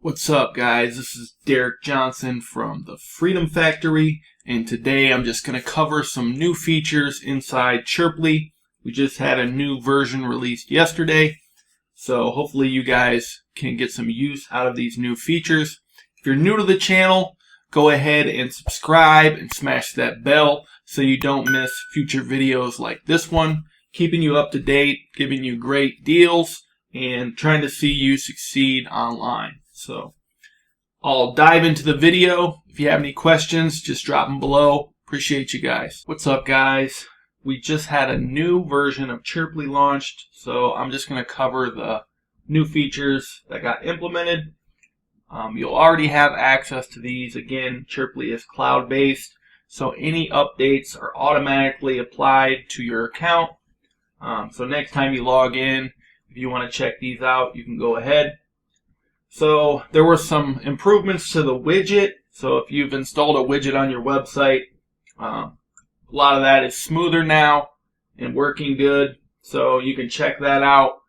What's up, guys? This is Derek Johnson from the Freedom Factory, and today I'm just going to cover some new features inside Chirply. We just had a new version released yesterday, so hopefully you guys can get some use out of these new features. If you're new to the channel, go ahead and subscribe and smash that bell so you don't miss future videos like this one, keeping you up to date, giving you great deals, and trying to see you succeed online. So I'll dive into the video. If you have any questions, just drop them below. Appreciate you guys. What's up, guys? We just had a new version of Chirply launched, so I'm just going to cover the new features that got implemented. You'll already have access to these. Again, Chirply is cloud-based, so any updates are automatically applied to your account. So next time you log in, if you want to check these out, you can go ahead. So there were some improvements to the widget. So if you've installed a widget on your website, a lot of that is smoother now and working good. So you can check that out.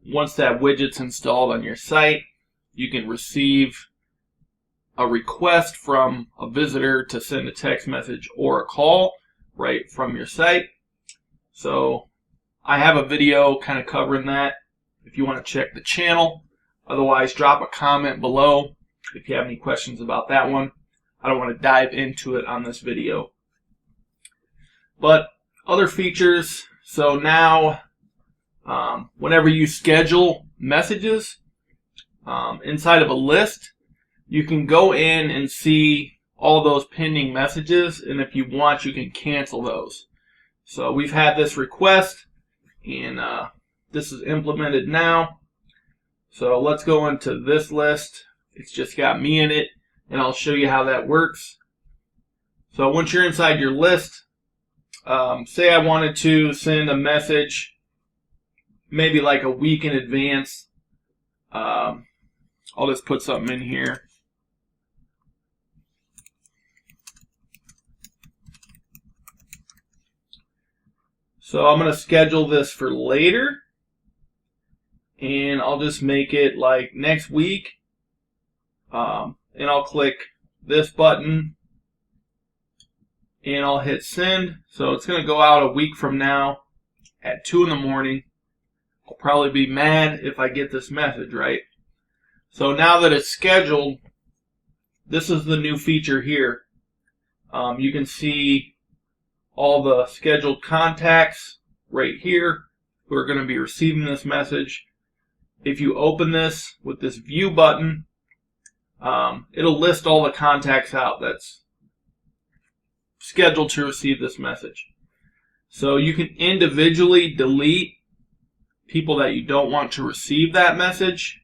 Once that widget's installed on your site, you can receive a request from a visitor to send a text message or a call right from your site. So I have a video kind of covering that if you want to check the channel. Otherwise, drop a comment below if you have any questions about that one. I don't want to dive into it on this video. But other features, so now whenever you schedule messages inside of a list, you can go in and see all those pending messages, and if you want, you can cancel those. So we've had this request, and this is implemented now. So let's go into this list. It's just got me in it, and I'll show you how that works. So once you're inside your list, say I wanted to send a message maybe like a week in advance. I'll just put something in here. So I'm going to schedule this for later, and I'll just make it like next week, and I'll click this button, and I'll hit send. So it's going to go out a week from now at 2 in the morning. I'll probably be mad if I get this message, right? So now that it's scheduled, this is the new feature here. You can see all the scheduled contacts right here who are going to be receiving this message. If you open this with this view button, it'll list all the contacts out that's scheduled to receive this message. So you can individually delete people that you don't want to receive that message.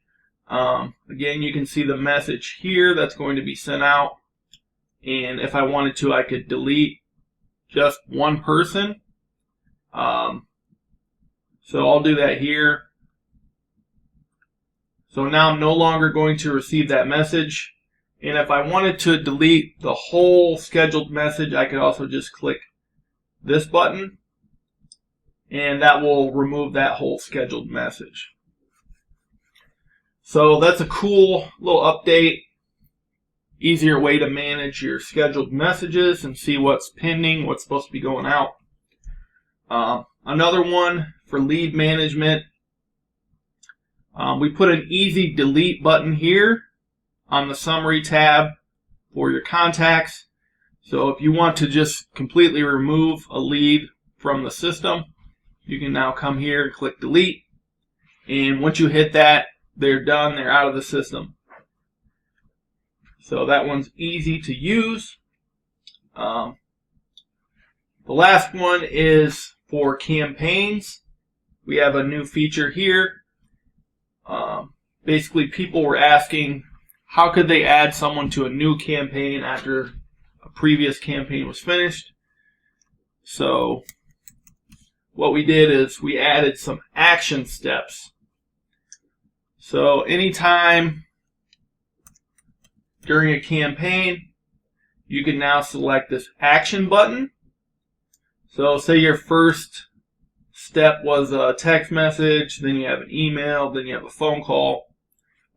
Again, you can see the message here that's going to be sent out, and if I wanted to, I could delete just one person. So I'll do that here. So now I'm no longer going to receive that message. And if I wanted to delete the whole scheduled message, I could also just click this button, and that will remove that whole scheduled message. So that's a cool little update. Easier way to manage your scheduled messages and see what's pending, what's supposed to be going out. Another one for lead management. We put an easy delete button here on the summary tab for your contacts. So if you want to just completely remove a lead from the system, you can now come here and click delete. And once you hit that, they're done. They're out of the system. So that one's easy to use. The last one is for campaigns. We have a new feature here. Basically, people were asking how could they add someone to a new campaign after a previous campaign was finished. So what we did is we added some action steps. So anytime during a campaign, you can now select this action button. So say your first step was a text message, then you have an email, then you have a phone call.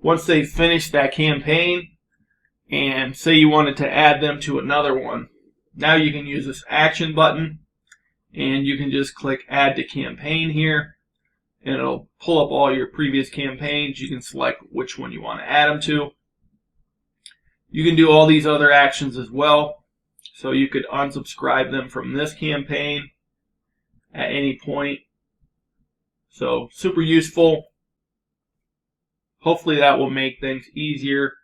once they finish that campaign, and say you wanted to add them to another one, now you can use this action button, and you can just click add to campaign here, and it'll pull up all your previous campaigns. You can select which one you want to add them to. You can do all these other actions as well. So you could unsubscribe them from this campaign at any point. So super useful. Hopefully that will make things easier.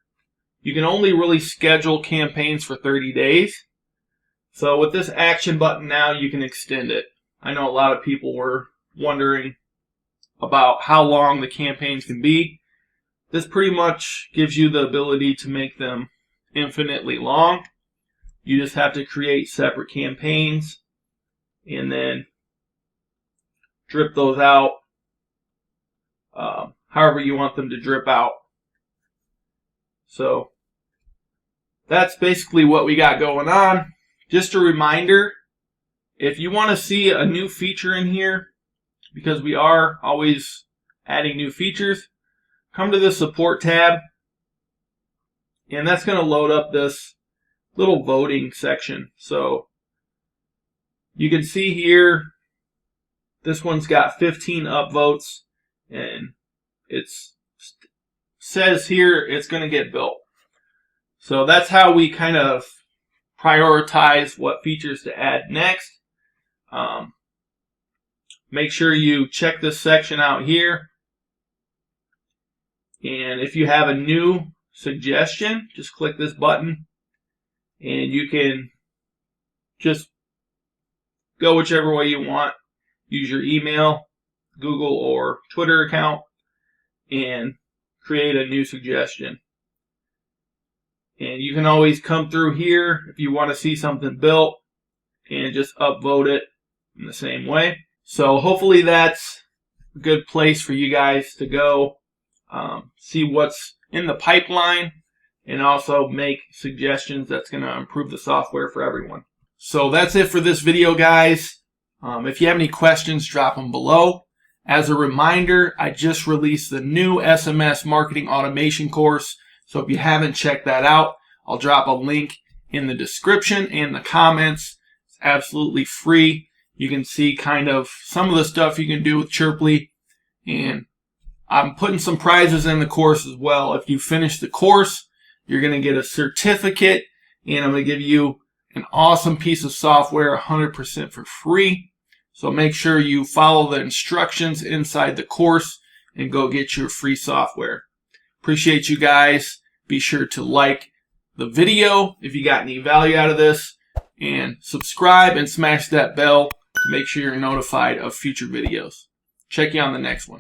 You can only really schedule campaigns for 30 days. So with this action button now, you can extend it. I know a lot of people were wondering about how long the campaigns can be. This pretty much gives you the ability to make them infinitely long. You just have to create separate campaigns and then drip those out however you want them to drip out. So that's basically what we got going on. Just a reminder, if you want to see a new feature in here, because we are always adding new features, come to the support tab, and that's going to load up this little voting section. So you can see here, this one's got 15 upvotes, and it says here it's going to get built. So that's how we kind of prioritize what features to add next. Make sure you check this section out here. And if you have a new suggestion, just click this button and you can just go whichever way you want. Use your email, Google or Twitter account, and create a new suggestion. And you can always come through here if you want to see something built and just upvote it in the same way. So hopefully that's a good place for you guys to go, see what's in the pipeline, and also make suggestions that's going to improve the software for everyone. So that's it for this video, guys. If you have any questions, drop them below. As a reminder, I just released the new SMS Marketing Automation Course. So if you haven't checked that out, I'll drop a link in the description and the comments. It's absolutely free. You can see kind of some of the stuff you can do with Chirply. And I'm putting some prizes in the course as well. If you finish the course, you're going to get a certificate, and I'm going to give you an awesome piece of software 100% for free. So make sure you follow the instructions inside the course and go get your free software. Appreciate you guys. Be sure to like the video if you got any value out of this, and subscribe and smash that bell to make sure you're notified of future videos. Check you on the next one.